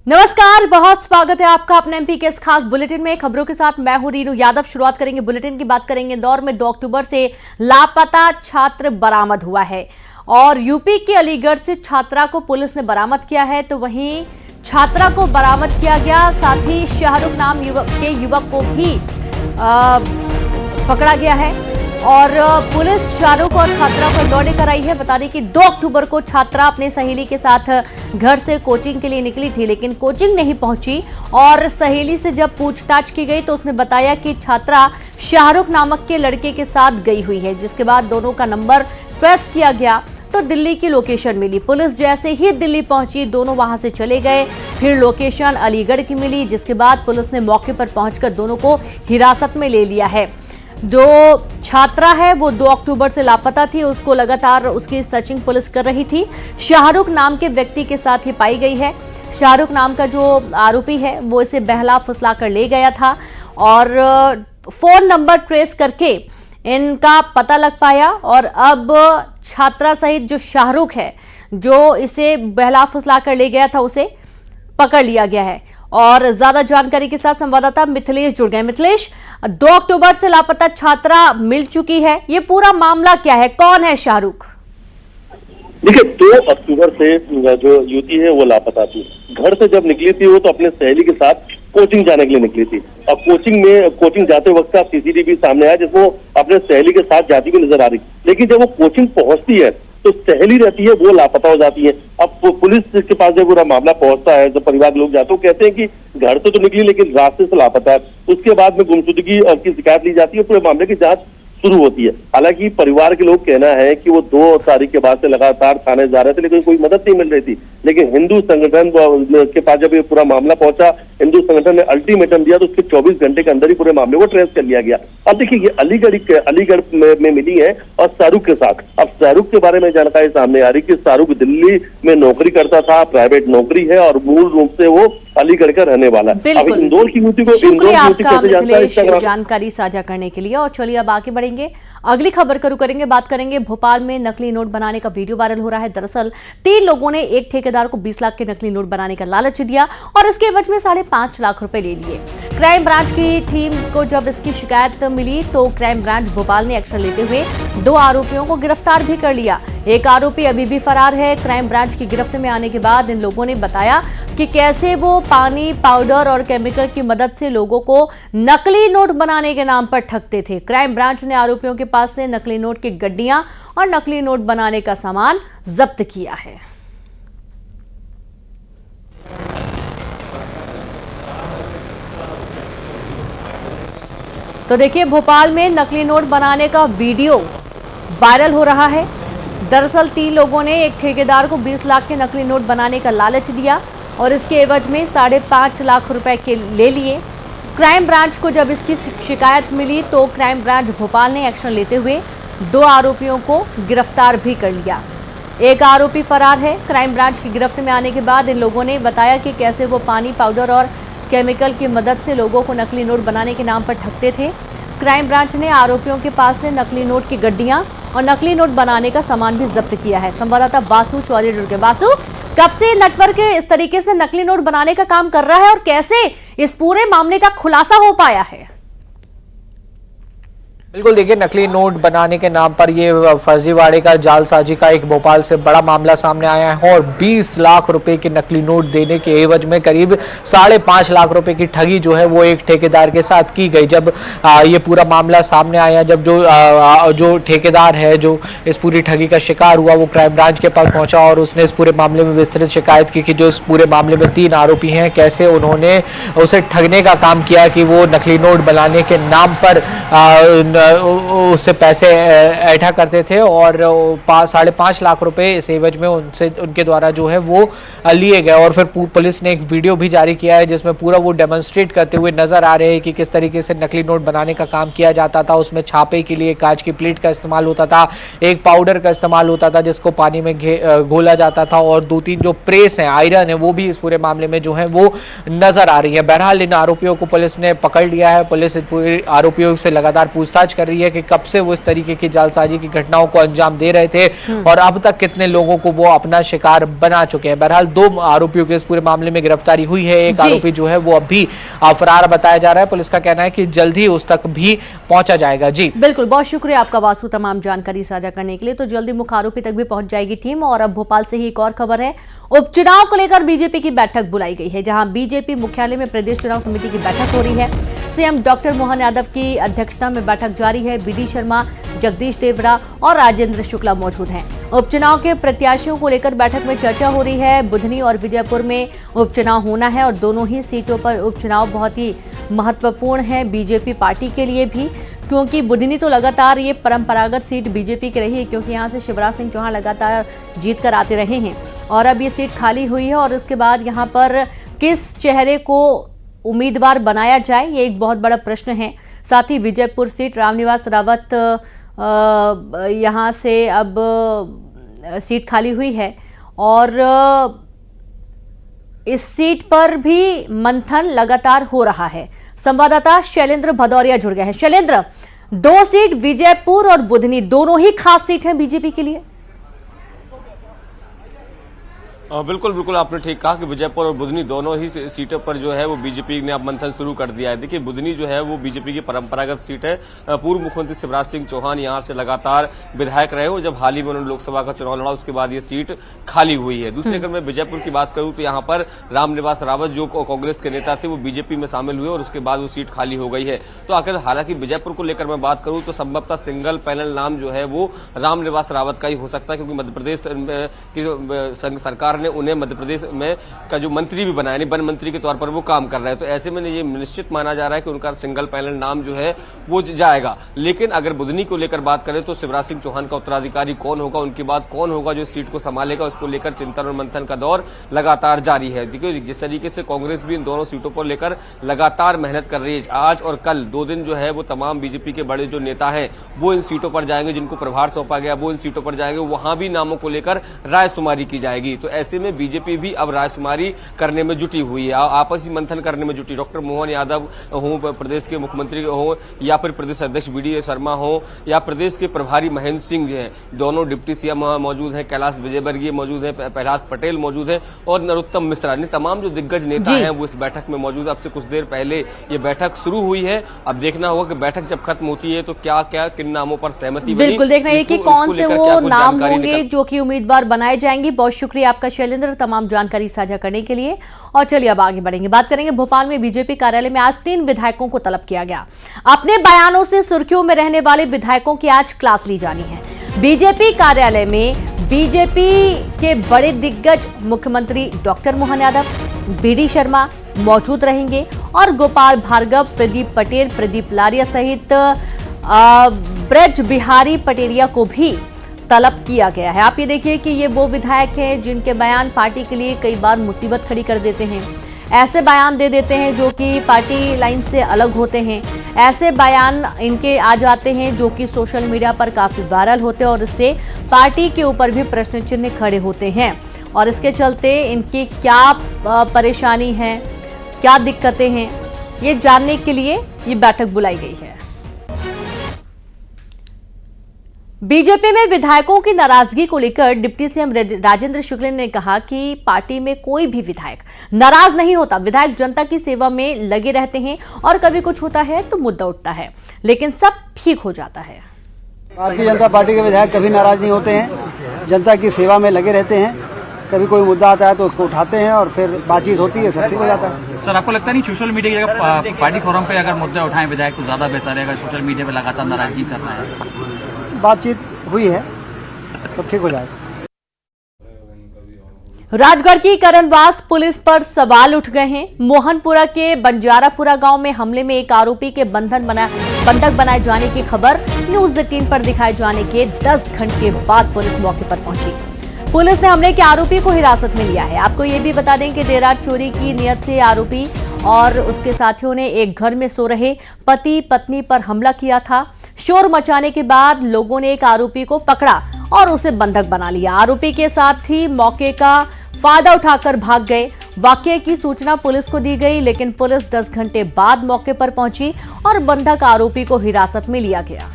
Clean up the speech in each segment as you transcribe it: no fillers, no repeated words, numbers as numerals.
नमस्कार, बहुत स्वागत है आपका अपने एमपी के इस खास बुलेटिन में। खबरों के साथ मैं हूं रीनू यादव। शुरुआत करेंगे बुलेटिन की। बात करेंगे इंदौर में 2 अक्टूबर से लापता छात्र बरामद हुआ है और यूपी के अलीगढ़ से छात्रा को पुलिस ने बरामद किया है, तो वहीं छात्रा को बरामद किया गया, साथ ही शाहरुख नाम युवक को भी पकड़ा गया है और पुलिस शाहरुख और छात्रा को इंदौर लेकर आई है। बता दें कि 2 अक्टूबर को छात्रा अपने सहेली के साथ घर से कोचिंग के लिए निकली थी, लेकिन कोचिंग नहीं पहुंची और सहेली से जब पूछताछ की गई तो उसने बताया कि छात्रा शाहरुख नामक के लड़के के साथ गई हुई है, जिसके बाद दोनों का नंबर ट्रेस किया गया तो दिल्ली की लोकेशन मिली। पुलिस जैसे ही दिल्ली पहुंची, दोनों वहां से चले गए। फिर लोकेशन अलीगढ़ की मिली, जिसके बाद पुलिस ने मौके पर पहुंचकर दोनों को हिरासत में ले लिया है। जो छात्रा है वो 2 अक्टूबर से लापता थी, उसको लगातार उसकी सर्चिंग पुलिस कर रही थी। शाहरुख नाम के व्यक्ति के साथ ही पाई गई है। शाहरुख नाम का जो आरोपी है वो इसे बहला फुसला कर ले गया था और फोन नंबर ट्रेस करके इनका पता लग पाया और अब छात्रा सहित जो शाहरुख है जो इसे बहला फुसला कर ले गया था उसे पकड़ लिया गया है। और ज्यादा जानकारी के साथ संवाददाता मिथिलेश जुड़ गए। मिथिलेश, 2 अक्टूबर से लापता छात्रा मिल चुकी है, ये पूरा मामला क्या है, कौन है शाहरुख? देखिए, 2 अक्टूबर से जो युवती है वो लापता थी। घर से जब निकली थी वो तो अपने सहेली के साथ कोचिंग जाने के लिए निकली थी और कोचिंग जाते वक्त का सीसीटीवी सामने आया जिसमें अपने सहेली के साथ जाती हुई नजर आ रही। लेकिन जब वो कोचिंग पहुंचती है तो सहेली रहती है वो लापता हो जाती है। अब पुलिस के पास जब पूरा मामला पहुंचता है, जब परिवार लोग जाते हैं, कहते हैं कि घर से तो निकली लेकिन रास्ते से लापता है। उसके बाद में गुमशुदगी की शिकायत ली जाती है, पूरे मामले की जांच शुरू होती है। हालांकि परिवार के लोग कहना है कि वो 2 तारीख के बाद से लगातार थाने जा रहे थे लेकिन कोई मदद नहीं मिल रही थी। लेकिन हिंदू संगठन के पास जब ये पूरा मामला पहुंचा, हिंदू संगठन ने अल्टीमेटम दिया तो उसके 24 घंटे के अंदर ही पूरे मामले को ट्रेस कर लिया गया। अब देखिए, ये अलीगढ़ में मिली है और शाहरुख के साथ। अब शाहरुख के बारे में जानकारी सामने आ रही कि शाहरुख दिल्ली में नौकरी करता था, प्राइवेट नौकरी है और मूल रूप से वो अलीगढ़ का रहने वाला है। अब इंदौर की युवती को जानकारी साझा करने के लिए। और चलिए अब आगे बढ़ेंगे, अगली खबर करू करेंगे। बात करेंगे भोपाल में नकली नोट बनाने का वीडियो वायरल हो रहा है। दरअसल 3 लोगों ने एक ठेकेदार को 20 लाख के नकली नोट बनाने का लालच दिया और इसके एवज में 5.5 लाख रुपए ले लिए। क्राइम ब्रांच की टीम को जब इसकी शिकायत मिली तो क्राइम ब्रांच भोपाल ने एक्शन लेते हुए 2 आरोपियों को गिरफ्तार भी कर लिया। एक आरोपी अभी भी फरार है। क्राइम ब्रांच की गिरफ्त में आने के बाद इन लोगों ने बताया कि कैसे वो पानी, पाउडर और केमिकल की मदद से लोगों को नकली नोट बनाने के नाम पर ठगते थे। क्राइम ब्रांच ने आरोपियों के पास से नकली नोट की गड्डियां और नकली नोट बनाने का सामान जब्त किया है। तो देखिए, भोपाल में नकली नोट बनाने का वीडियो वायरल हो रहा है। दरअसल 3 लोगों ने एक ठेकेदार को 20 लाख के नकली नोट बनाने का लालच दिया और इसके एवज में 5.5 लाख रुपए के ले लिए। क्राइम ब्रांच को जब इसकी शिकायत मिली तो क्राइम ब्रांच भोपाल ने एक्शन लेते हुए 2 आरोपियों को गिरफ्तार भी कर लिया। एक आरोपी फरार है। क्राइम ब्रांच की गिरफ्त में आने के बाद इन लोगों ने बताया कि कैसे वो पानी, पाउडर और केमिकल की मदद से लोगों को नकली नोट बनाने के नाम पर ठगते थे। क्राइम ब्रांच ने आरोपियों के पास से नकली नोट की गड्डियां और नकली नोट बनाने का सामान भी जब्त किया है। संवाददाता वासु चौधरी जुड़ गए। वासु, कब से नेटवर्क इस तरीके से नकली नोट बनाने का काम कर रहा है और कैसे इस पूरे मामले का खुलासा हो पाया है? बिल्कुल, देखिए, नकली नोट बनाने के नाम पर ये फर्जीवाड़े का, जालसाजी का एक भोपाल से बड़ा मामला सामने आया है और 20 लाख रुपए के नकली नोट देने के एवज में करीब 5.5 लाख रुपए की ठगी जो है वो एक ठेकेदार के साथ की गई। जब ये पूरा मामला सामने आया, जब जो ठेकेदार है जो इस पूरी ठगी का शिकार हुआ वो क्राइम ब्रांच के पास पहुंचा और उसने इस पूरे मामले में विस्तृत शिकायत की कि जो इस पूरे मामले में 3 आरोपी हैं, कैसे उन्होंने उसे ठगने का काम किया कि वो नकली नोट बनाने के नाम पर उससे पैसे ऐठा करते थे और 5.5 लाख रुपए इस एवज में उनके द्वारा जो है वो लिए गए। और फिर पुलिस ने एक वीडियो भी जारी किया है जिसमें पूरा वो डेमोन्स्ट्रेट करते हुए नजर आ रहे हैं कि किस तरीके से नकली नोट बनाने का काम किया जाता था। उसमें छापे के लिए कांच की प्लेट का इस्तेमाल होता था, एक पाउडर का इस्तेमाल होता था जिसको पानी में घोला जाता था और 2-3 जो प्रेस है, आयरन है, वो भी इस पूरे मामले में जो है वो नजर आ रही है। बहरहाल इन आरोपियों को पुलिस ने पकड़ लिया है। पुलिस इन पूरे आरोपियों से लगातार पूछताछ जांच कर रही है कि कब से वो इस तरीके की जालसाजी की घटनाओं को अंजाम दे रहे थे और अब तक कितने लोगों को वो अपना शिकार बना चुके हैं। बहरहाल 2 आरोपियों की इस पूरे मामले में गिरफ्तारी हुई है। एक आरोपी जो है वो अभी फरार बताया जा रहा है। पुलिस का कहना है कि जल्द ही उस तक भी पहुंचा जाएगा। जी बिल्कुल, बहुत शुक्रिया आपका वासु तमाम जानकारी साझा करने के लिए। तो जल्दी मुख्य आरोपी तक भी पहुंच जाएगी टीम। और अब भोपाल से ही एक और खबर है, उपचुनाव को लेकर बीजेपी की बैठक बुलाई गई है, जहां बीजेपी मुख्यालय में प्रदेश चुनाव समिति की बैठक हो रही है। सीएम डॉक्टर मोहन यादव की अध्यक्षता में बैठक जारी है। बीडी शर्मा, जगदीश देवड़ा और राजेंद्र शुक्ला मौजूद हैं। उपचुनाव के प्रत्याशियों को लेकर बैठक में चर्चा हो रही है। बुधनी और विजयपुर में उपचुनाव होना है और दोनों ही सीटों पर उपचुनाव बहुत ही महत्वपूर्ण है बीजेपी पार्टी के लिए भी, क्योंकि बुधनी तो लगातार ये परंपरागत सीट बीजेपी की रही है, क्योंकि यहाँ से शिवराज सिंह चौहान लगातार जीत कर आते रहे हैं और अब ये सीट खाली हुई है। और उसके बाद यहाँ पर किस चेहरे को उम्मीदवार बनाया जाए, ये एक बहुत बड़ा प्रश्न है। साथ ही विजयपुर सीट रामनिवास रावत यहाँ से अब सीट खाली हुई है और इस सीट पर भी मंथन लगातार हो रहा है। संवाददाता शैलेंद्र भदौरिया जुड़ गए हैं। शैलेंद्र, 2 सीट विजयपुर और बुधनी दोनों ही खास सीट हैं बीजेपी के लिए। बिल्कुल बिल्कुल, आपने ठीक कहा कि विजयपुर और बुधनी दोनों ही सीटों पर जो है वो बीजेपी ने अब मंथन शुरू कर दिया है। देखिए, बुधनी जो है वो बीजेपी की परंपरागत सीट है। पूर्व मुख्यमंत्री शिवराज सिंह चौहान यहां से लगातार विधायक रहे और जब हाल ही में उन्होंने लोकसभा का चुनाव लड़ा उसके बाद ये सीट खाली हुई है। दूसरे अगर मैं विजयपुर की बात करूं तो यहाँ पर रामनिवास रावत जो कांग्रेस के नेता थे वो बीजेपी में शामिल हुए और उसके बाद वो सीट खाली हो गई है। तो अगर हालांकि विजयपुर को लेकर मैं बात करूं तो संभवतः सिंगल पैनल नाम जो है वो रामनिवास रावत का ही हो सकता है, क्योंकि मध्य प्रदेश की सरकार ने उन्हें मध्य प्रदेश में का जो मंत्री भी बनाया, वन मंत्री के तौर पर वो काम कर रहे हैं। तो ऐसे में ये निश्चित माना जा रहा है कि उनका सिंगल पैनल नाम जो है वो जाएगा। लेकिन अगर बुधनी को लेकर बात करें तो शिवराज सिंह चौहान का उत्तराधिकारी कौन होगा, उनके बाद कौन होगा जो सीट को संभालेगा, उसको लेकर चिंतन और मंथन का दौर लगातार जारी है। देखिए, जिस तरीके से कांग्रेस भी इन दोनों सीटों पर लेकर लगातार मेहनत कर रही है, आज और कल 2 दिन जो है वो तमाम बीजेपी के बड़े जो नेता हैं वो इन सीटों पर जाएंगे, जिनको प्रभार सौंपा गया वो इन सीटों पर जाएंगे, वहां भी नामों को लेकर रायशुमारी की जाएगी। तो ऐसे में बीजेपी भी अब रायशुमारी करने में जुटी हुई है, आपसी मंथन करने में जुटी। डॉक्टर मोहन यादव हो, प्रदेश के मुख्यमंत्री हो, या फिर प्रदेश अध्यक्ष बीडी शर्मा हो, या प्रदेश के प्रभारी महेंद्र सिंह जो है, दोनों डिप्टी सीएम मौजूद हैं, कैलाश विजयवर्गीय मौजूद है, प्रहलाद पटेल मौजूद है और नरोत्तम मिश्रा ने, तमाम जो दिग्गज नेता हैं वो इस बैठक में मौजूद है। अब से कुछ देर पहले ये बैठक शुरू हुई है। अब देखना होगा कि बैठक जब खत्म होती है तो क्या क्या किन नामों पर सहमति बनी। बिल्कुल देखना है कि कौन से वो नाम होंगे जो कि उम्मीदवार बनाए जाएंगे। बहुत शुक्रिया आपका शैलेंद्र तमाम जानकारी साझा करने के लिए। और चलिए अब आगे बढ़ेंगे, बात करेंगे भोपाल में बीजेपी कार्यालय में आज 3 विधायकों को तलब किया गया। अपने बयानों से सुर्खियों में रहने वाले विधायकों की आज क्लास ली जानी है। बीजेपी कार्यालय में बीजेपी के बड़े दिग्गज मुख्यमंत्री डॉक्टर मोहन यादव, बीडी शर्मा मौजूद रहेंगे और गोपाल भार्गव, प्रदीप पटेल, प्रदीप लारिया सहित ब्रज बिहारी पटेरिया को भी तलब किया गया है। आप ये देखिए कि ये वो विधायक हैं जिनके बयान पार्टी के लिए कई बार मुसीबत खड़ी कर देते हैं। ऐसे बयान दे देते हैं जो कि पार्टी लाइन से अलग होते हैं। ऐसे बयान इनके आ जाते हैं जो कि सोशल मीडिया पर काफी वायरल होते हैं और इससे पार्टी के ऊपर भी प्रश्न चिन्ह खड़े होते हैं। और इसके चलते इनकी क्या परेशानी है, क्या दिक्कतें हैं, ये जानने के लिए ये बैठक बुलाई गई है। बीजेपी में विधायकों की नाराजगी को लेकर डिप्टी सीएम राजेंद्र शुक्ला ने कहा कि पार्टी में कोई भी विधायक नाराज नहीं होता। विधायक जनता की सेवा में लगे रहते हैं और कभी कुछ होता है तो मुद्दा उठता है, लेकिन सब ठीक हो जाता है। भारतीय जनता पार्टी के विधायक कभी नाराज नहीं होते हैं, जनता की सेवा में लगे रहते हैं। कभी कोई मुद्दा आता है तो उसको उठाते हैं और फिर बातचीत होती है, सब ठीक हो जाता है। सर, आपको लगता नहीं सोशल मीडिया की जगह पार्टी फोरम पे अगर मुद्दे उठाएं विधायक तो ज्यादा बेहतर है, अगर सोशल मीडिया पे लगातार नाराजगी करना है? बातचीत हुई है तो ठीक हो जाएगा। राजगढ़ की करणवास पुलिस पर सवाल उठ गए हैं। मोहनपुरा के बंजारापुरा गांव में हमले में एक आरोपी के बंधक बनाए जाने की खबर न्यूज 18 पर दिखाए जाने के 10 घंटे बाद पुलिस मौके पर पहुंची। पुलिस ने हमले के आरोपी को हिरासत में लिया है। आपको ये भी बता दें कि देर रात चोरी की नियत से आरोपी और उसके साथियों ने एक घर में सो रहे पति पत्नी पर हमला किया था। शोर मचाने के बाद लोगों ने एक आरोपी को पकड़ा और उसे बंधक बना लिया। आरोपी के साथ ही मौके का फायदा उठाकर भाग गए। वाकये की सूचना पुलिस को दी गई, लेकिन पुलिस 10 घंटे बाद मौके पर पहुंची और बंधक आरोपी को हिरासत में लिया गया।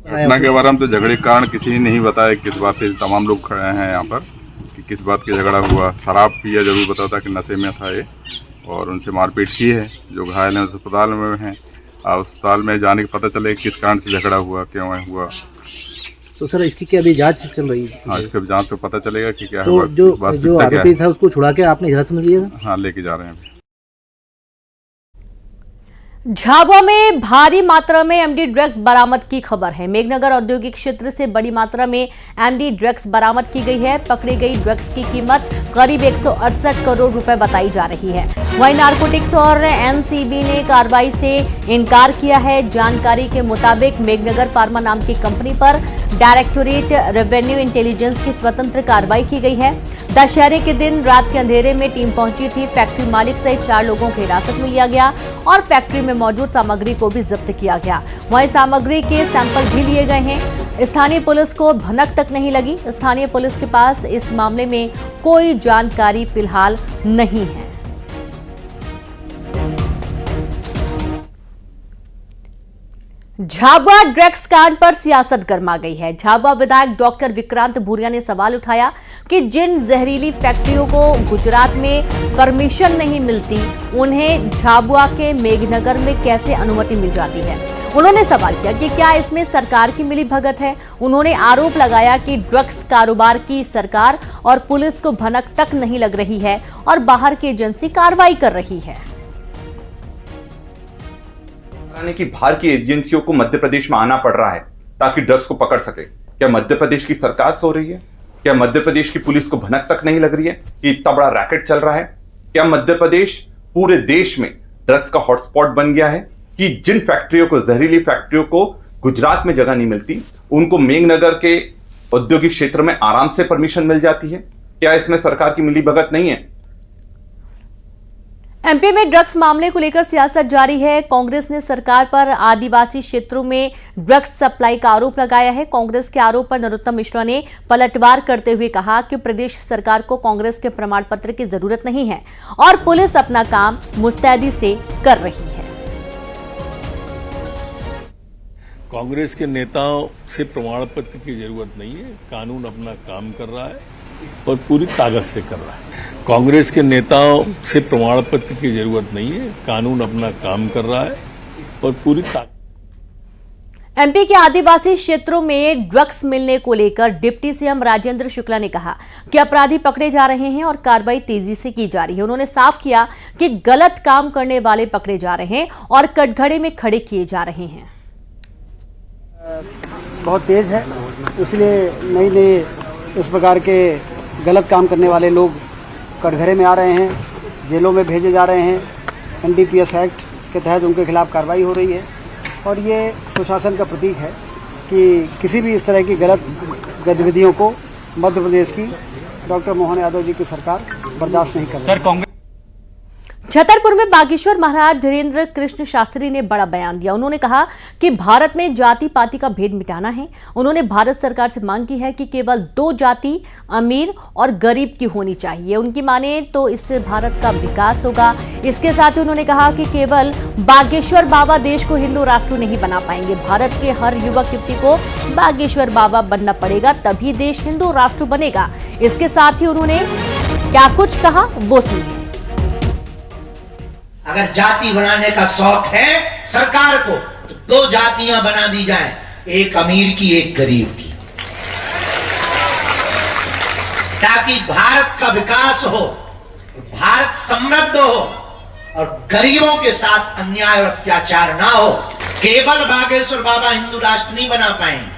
घटना के बारे में तो झगड़े के कारण किसी ने नहीं बताया किस बात से तमाम लोग खड़े हैं यहाँ पर कि किस बात की झगड़ा हुआ। शराब पिया जरूर बताता कि नशे में था ये, और उनसे मारपीट की है। जो घायल हैं अस्पताल में हैं, अस्पताल में जाने के पता चले किस कारण से झगड़ा हुआ, क्यों हुआ। तो सर इसकी क्या अभी जांच चल रही है? हाँ, इसके जांच से पता चलेगा कि क्या तो हुआ। जो आरोपी था उसको छुड़ा के आपने हिरासत में लिया? हाँ, लेके जा रहे हैं। झाबुआ में भारी मात्रा में एमडी ड्रग्स बरामद की खबर है। मेघनगर औद्योगिक क्षेत्र से बड़ी मात्रा में एमडी ड्रग्स बरामद की गई है। पकड़ी गई ड्रग्स की कीमत करीब 168 करोड़ रुपए बताई जा रही है। वहीं नारकोटिक्स और एनसीबी ने कार्रवाई से इनकार किया है। जानकारी के मुताबिक मेघनगर फार्मा नाम की कंपनी पर डायरेक्टोरेट रेवेन्यू इंटेलिजेंस की स्वतंत्र कार्रवाई की गई है। दशहरे के दिन रात के अंधेरे में टीम पहुंची थी। फैक्ट्री मालिक सहित 4 लोगों को हिरासत में लिया गया और फैक्ट्री में मौजूद सामग्री को भी जब्त किया गया। वहीं सामग्री के सैंपल भी लिए गए हैं। स्थानीय पुलिस को भनक तक नहीं लगी। स्थानीय पुलिस के पास इस मामले में कोई जानकारी फिलहाल नहीं है। झाबुआ ड्रग्स कांड पर सियासत गर्मा गई है। झाबुआ विधायक डॉक्टर विक्रांत भूरिया ने सवाल उठाया कि जिन जहरीली फैक्ट्रियों को गुजरात में परमिशन नहीं मिलती, उन्हें झाबुआ के मेघनगर में कैसे अनुमति मिल जाती है। उन्होंने सवाल किया कि क्या इसमें सरकार की मिलीभगत है। उन्होंने आरोप लगाया कि ड्रग्स कारोबार की सरकार और पुलिस को भनक तक नहीं लग रही है और बाहर की एजेंसी कार्रवाई कर रही है। कि बाहर की एजेंसियों को मध्य प्रदेश में आना पड़ रहा है ताकि ड्रग्स को पकड़ सके। क्या मध्य प्रदेश की सरकार सो रही है? क्या मध्य प्रदेश की पुलिस को भनक तक नहीं लग रही है कि इतना बड़ा रैकेट चल रहा है? क्या मध्य प्रदेश पूरे देश में ड्रग्स का हॉटस्पॉट बन गया है कि जिन फैक्ट्रियों को, जहरीली फैक्ट्रियों को गुजरात में जगह नहीं मिलती, उनको मेघनगर के औद्योगिक क्षेत्र में आराम से परमिशन मिल जाती है? क्या इसमें सरकार की मिलीभगत नहीं है? एमपी में ड्रग्स मामले को लेकर सियासत जारी है। कांग्रेस ने सरकार पर आदिवासी क्षेत्रों में ड्रग्स सप्लाई का आरोप लगाया है। कांग्रेस के आरोप पर नरोत्तम मिश्रा ने पलटवार करते हुए कहा कि प्रदेश सरकार को कांग्रेस के प्रमाण पत्र की जरूरत नहीं है और पुलिस अपना काम मुस्तैदी से कर रही है। कांग्रेस के नेताओं से प्रमाण पत्र की जरूरत नहीं है। कानून अपना काम कर रहा है और पूरी ताकत से कर रहा है। कांग्रेस के नेताओं से प्रमाण पत्र की जरूरत नहीं है। कानून अपना काम कर रहा है और पूरी ताकत। एमपी के आदिवासी क्षेत्रों में ड्रग्स मिलने को लेकर डिप्टी सीएम राजेंद्र शुक्ला ने कहा कि अपराधी पकड़े जा रहे हैं और कार्रवाई तेजी से की जा रही है। उन्होंने साफ किया कि गलत काम करने वाले पकड़े जा रहे हैं और कटघरे में खड़े किए जा रहे हैं। बहुत तेज है, इसलिए नई नई इस प्रकार के गलत काम करने वाले लोग कटघरे में आ रहे हैं, जेलों में भेजे जा रहे हैं। एनडीपीएस एक्ट के तहत उनके खिलाफ कार्रवाई हो रही है और ये सुशासन का प्रतीक है कि किसी भी इस तरह की गलत गतिविधियों को मध्य प्रदेश की डॉक्टर मोहन यादव जी की सरकार बर्दाश्त नहीं कर रही है। छतरपुर में बागेश्वर महाराज धीरेन्द्र कृष्ण शास्त्री ने बड़ा बयान दिया। उन्होंने कहा कि भारत में जाति पाति का भेद मिटाना है। उन्होंने भारत सरकार से मांग की है कि केवल 2 जाति, अमीर और गरीब की होनी चाहिए। उनकी माने तो इससे भारत का विकास होगा। इसके साथ ही उन्होंने कहा कि केवल बागेश्वर बाबा देश को हिंदू राष्ट्र नहीं बना पाएंगे। भारत के हर युवक युवती को बागेश्वर बाबा बनना पड़ेगा, तभी देश हिंदू राष्ट्र बनेगा। इसके साथ ही उन्होंने क्या कुछ कहा वो सुनिए। अगर जाति बनाने का शौक है सरकार को तो 2 जातियां बना दी जाएं, एक अमीर की एक गरीब की, ताकि भारत का विकास हो, भारत समृद्ध हो और गरीबों के साथ अन्याय और अत्याचार ना हो। केवल बागेश्वर बाबा हिंदू राष्ट्र नहीं बना पाएंगे।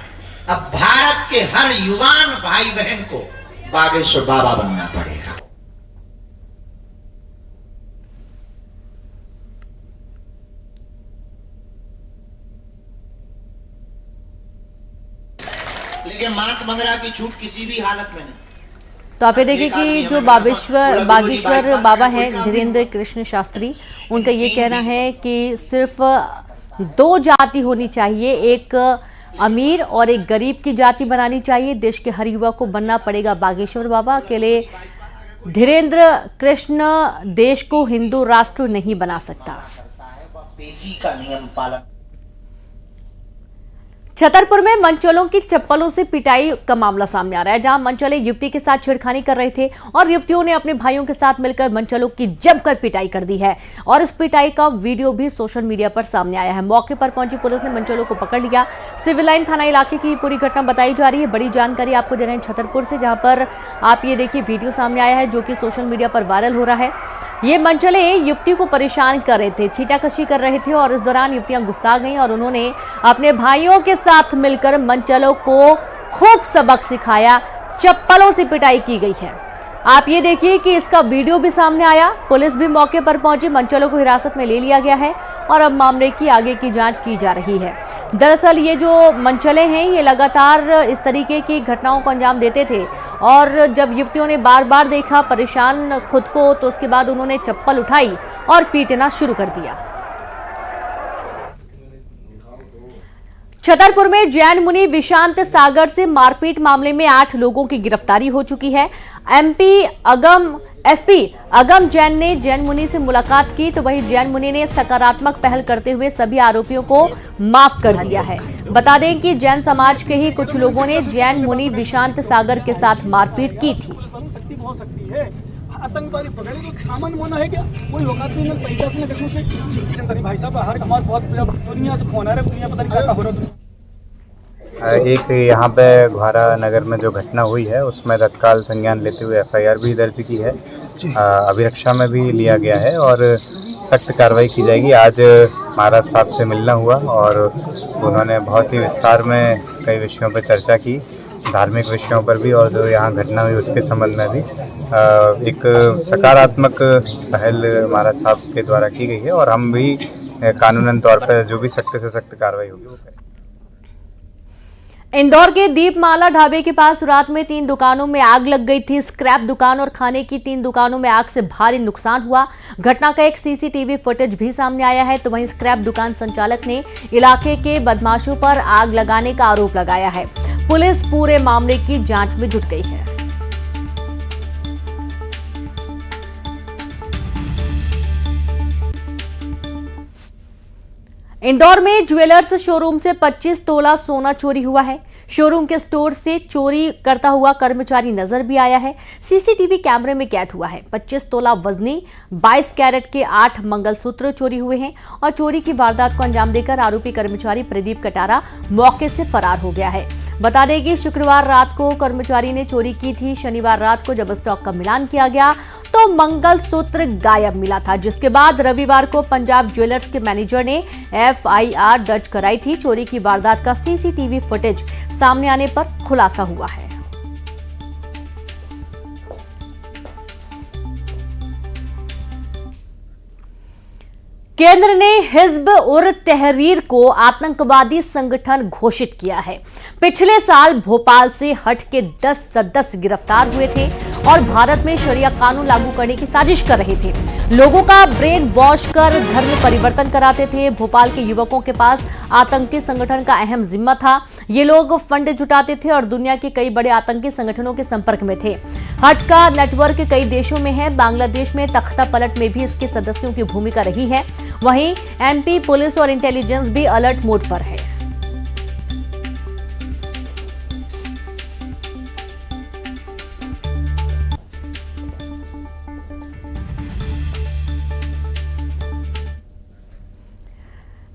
अब भारत के हर युवान भाई बहन को बागेश्वर बाबा बनना पड़ेगा। लेकिन मांस मंगरा की छूट किसी भी हालत में नहीं। तो आप ये देखिए कि जो बागेश्वर बाबा हैं धीरेन्द्र कृष्ण शास्त्री, उनका ये कहना है कि सिर्फ 2 जाति होनी चाहिए, एक अमीर और एक गरीब की जाति बनानी चाहिए। देश के हर युवा को बनना पड़ेगा बागेश्वर बाबा। अकेले धीरेन्द्र कृष्ण देश को हिंदू राष्ट्र नहीं बना सकता। पेशी का नियम पालन। छतरपुर में मनचलों की चप्पलों से पिटाई का मामला सामने आ रहा है, जहां मनचले युवती के साथ छेड़खानी कर रहे थे और युवतियों ने अपने भाइयों के साथ मिलकर मनचलों की जमकर पिटाई कर दी है और इस पिटाई का वीडियो भी सोशल मीडिया पर सामने आया है। मौके पर पहुंची पुलिस ने मनचलों को पकड़ लिया। सिविल लाइन थाना इलाके की पूरी घटना बताई जा रही है। बड़ी जानकारी आपको दे रहे हैं छतरपुर से, जहां पर आप ये देखिए वीडियो सामने आया है जो कि सोशल मीडिया पर वायरल हो रहा है। ये मनचले युवती को परेशान कर रहे थे, छीटाकशी कर रहे थे और इस दौरान युवतियां गुस्सा गईं और उन्होंने अपने भाइयों के साथ मिलकर मनचलों को खूब सबक सिखाया, चप्पलों से पिटाई की गई है। आप ये देखिए कि इसका वीडियो भी सामने आया। पुलिस भी मौके पर पहुंची, मनचलों को हिरासत में ले लिया गया है और अब मामले की आगे की जांच की जा रही है। दरअसल ये जो मनचले हैं ये लगातार इस तरीके की घटनाओं को अंजाम देते थे और जब युवतियों ने बार बार देखा परेशान खुद को, तो उसके बाद उन्होंने चप्पल उठाई और पीटना शुरू कर दिया। छतरपुर में जैन मुनि विशांत सागर से मारपीट मामले में 8 लोगों की गिरफ्तारी हो चुकी है। एसपी अगम जैन ने जैन मुनि से मुलाकात की, तो वहीं जैन मुनि ने सकारात्मक पहल करते हुए सभी आरोपियों को माफ कर दिया है। बता दें कि जैन समाज के ही कुछ लोगों ने जैन मुनि विशांत सागर के साथ मारपीट की थी। आतंकवादी पकड़े तो सामान्य होना है क्या? कोई औकात नहीं है पैसा से देखो से भाई साहब हर हमारे बहुत दुनिया से फोन आ रहा है, दुनिया पता नहीं क्या हो रहा है। एक यहाँ पे घुआरा नगर में जो घटना हुई है उसमें तत्काल संज्ञान लेते हुए FIR भी दर्ज की है, अभिरक्षा में भी लिया गया है और सख्त कार्रवाई की जाएगी। आज महाराज साहब से मिलना हुआ और उन्होंने बहुत ही विस्तार में कई विषयों पर चर्चा की, धार्मिक विषयों पर भी और जो यहाँ घटना हुई उसके संबंध में भी एक सकारात्मक पहल महाराज साहब के द्वारा की गई है और हम भी कानूनन तौर पर जो भी सख्त से सख्त कार्रवाई होगी वो करेंगे। इंदौर के दीपमाला ढाबे के पास रात में 3 दुकानों में आग लग गई थी। स्क्रैप दुकान और खाने की 3 दुकानों में आग से भारी नुकसान हुआ। घटना का एक CCTV फुटेज भी सामने आया है, तो वहीं स्क्रैप दुकान संचालक ने इलाके के बदमाशों पर आग लगाने का आरोप लगाया है। पुलिस पूरे मामले की जांच में जुट गई है। इंदौर में ज्वेलर्स शोरूम से 25 तोला सोना चोरी हुआ है। शोरूम के स्टोर से चोरी करता हुआ कर्मचारी नजर भी आया है। CCTV कैमरे में कैद हुआ है। 25 तोला वजनी 22 कैरेट के 8 मंगलसूत्र चोरी हुए हैं और चोरी की वारदात को अंजाम देकर आरोपी कर्मचारी प्रदीप कटारा मौके से फरार हो गया है। बता दें कि शुक्रवार रात को कर्मचारी ने चोरी की थी। शनिवार रात को जब स्टॉक का मिलान किया गया तो मंगलसूत्र गायब मिला था, जिसके बाद रविवार को पंजाब ज्वेलर्स के मैनेजर ने FIR दर्ज कराई थी। चोरी की वारदात का CCTV फुटेज सामने आने पर खुलासा हुआ है। केंद्र ने हिज़्ब उर तहरीर को आतंकवादी संगठन घोषित किया है। पिछले साल भोपाल से हट के 10 सदस्य गिरफ्तार हुए थे और भारत में शरिया कानून लागू करने की साजिश कर रहे थे। लोगों का ब्रेन वॉश कर धर्म परिवर्तन कराते थे। भोपाल के युवकों के पास आतंकी संगठन का अहम जिम्मा था। ये लोग फंड जुटाते थे और दुनिया के कई बड़े आतंकी संगठनों के संपर्क में थे। हट का नेटवर्क कई देशों में है। बांग्लादेश में तख्ता पलट में भी इसके सदस्यों की भूमिका रही है। वहीं MP पुलिस और इंटेलिजेंस भी अलर्ट मोड पर है।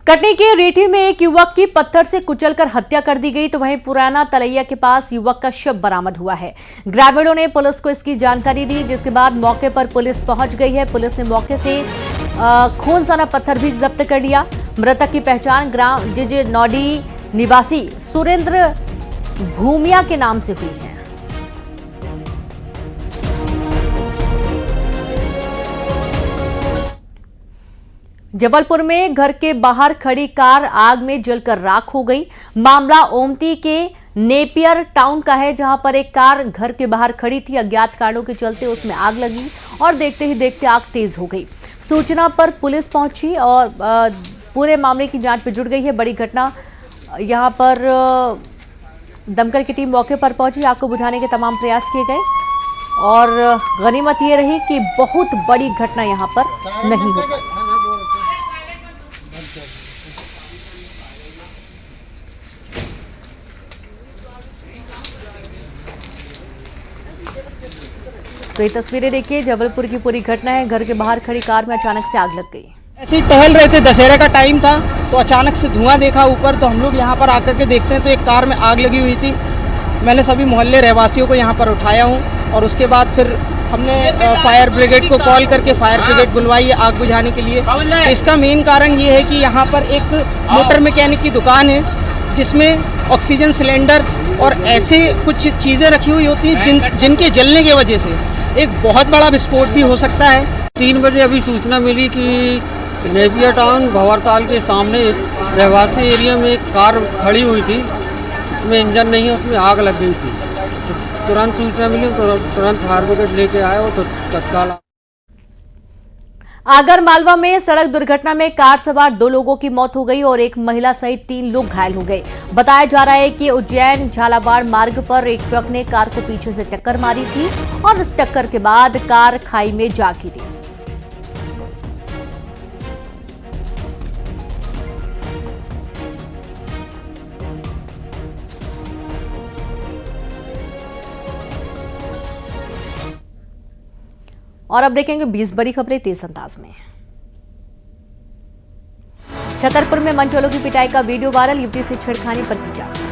कटनी के रीठी में एक युवक की पत्थर से कुचलकर हत्या कर दी गई, तो वहीं पुराना तलैया के पास युवक का शव बरामद हुआ है। ग्रामीणों ने पुलिस को इसकी जानकारी दी, जिसके बाद मौके पर पुलिस पहुंच गई है। पुलिस ने मौके से खून सना पत्थर भी जब्त कर लिया। मृतक की पहचान ग्राम जिजनौडी निवासी सुरेंद्र भूमिया के नाम से हुई है। जबलपुर में घर के बाहर खड़ी कार आग में जलकर राख हो गई। मामला ओमती के नेपियर टाउन का है, जहां पर एक कार घर के बाहर खड़ी थी। अज्ञात कारणों के चलते उसमें आग लगी और देखते ही देखते आग तेज हो गई। सूचना पर पुलिस पहुंची और पूरे मामले की जांच में जुट गई है। बड़ी घटना यहाँ पर दमकल की टीम मौके पर पहुंची, आग को बुझाने के तमाम प्रयास किए गए और गनीमत ये रही कि बहुत बड़ी घटना यहाँ पर नहीं हो पाई। तो ये तस्वीरें देखिए, जबलपुर की पूरी घटना है। घर के बाहर खड़ी कार में अचानक से आग लग गई। ऐसे ही टहल रहे थे, दशहरे का टाइम था, तो अचानक से धुआं देखा ऊपर। तो हम लोग यहाँ पर आकर के देखते हैं तो एक कार में आग लगी हुई थी। मैंने सभी मोहल्ले रहवासियों को यहाँ पर उठाया हूँ और उसके बाद फिर हमने फायर ब्रिगेड को कॉल करके फायर ब्रिगेड बुलवाई है आग बुझाने के लिए। तो इसका मेन कारण ये है कि यहाँ पर एक मोटर मैकेनिक की दुकान है जिसमें ऑक्सीजन सिलेंडर और ऐसे कुछ चीज़ें रखी हुई होती हैं जिनके जलने की वजह से एक बहुत बड़ा विस्फोट भी हो सकता है। 3 बजे अभी सूचना मिली कि नेपियर टाउन भंवरताल के सामने रहवासी एरिया में एक कार खड़ी हुई थी, उसमें इंजन नहीं है, उसमें आग लग गई थी। तो तुरंत सूचना मिली, तुरंत फायर ब्रिगेड लेके आए और तो तत्काल। आगर मालवा में सड़क दुर्घटना में कार सवार 2 लोगों की मौत हो गई और एक महिला सहित 3 लोग घायल हो गए। बताया जा रहा है कि उज्जैन झालावाड़ मार्ग पर एक ट्रक ने कार को पीछे से टक्कर मारी थी और इस टक्कर के बाद कार खाई में जा गिरी। और अब देखेंगे 20 बड़ी खबरें तेज अंदाज में। छतरपुर में मनचोलों की पिटाई का वीडियो वायरल, युवती से छेड़खानी पर पीटा।